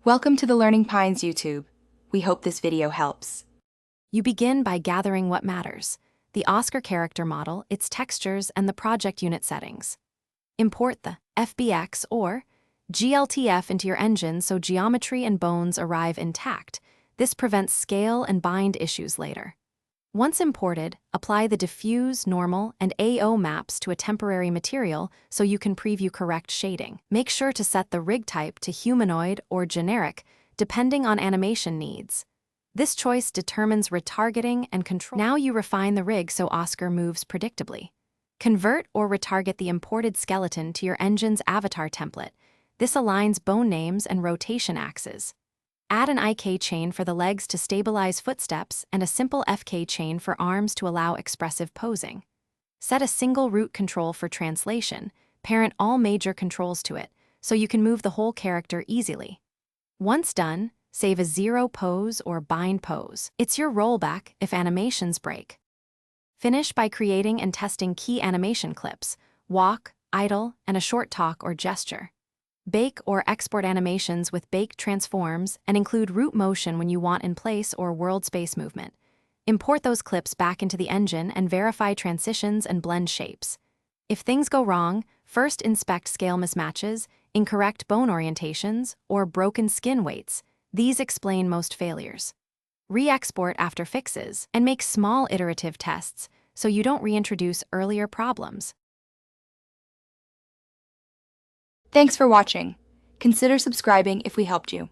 Welcome to the Learning Pines YouTube. We hope this video helps. You begin by gathering what matters: the Oscar character model, its textures, and the project unit settings. Import the FBX or GLTF into your engine so geometry and bones arrive intact. This prevents scale and bind issues later. Once imported, apply the diffuse, normal, and AO maps to a temporary material so you can preview correct shading. Make sure to set the rig type to humanoid or generic, depending on animation needs. This choice determines retargeting and control. Now you refine the rig so Oscar moves predictably. Convert or retarget the imported skeleton to your engine's avatar template. This aligns bone names and rotation axes. Add an IK chain for the legs to stabilize footsteps and a simple FK chain for arms to allow expressive posing. Set a single root control for translation, parent all major controls to it, so you can move the whole character easily. Once done, save a zero pose or bind pose. It's your rollback if animations break. Finish by creating and testing key animation clips: walk, idle, and a short talk or gesture. Bake or export animations with baked transforms and include root motion when you want in place or world space movement. Import those clips back into the engine and verify transitions and blend shapes. If things go wrong, first inspect scale mismatches, incorrect bone orientations, or broken skin weights. These explain most failures. Re-export after fixes and make small iterative tests so you don't reintroduce earlier problems. Thanks for watching. Consider subscribing if we helped you.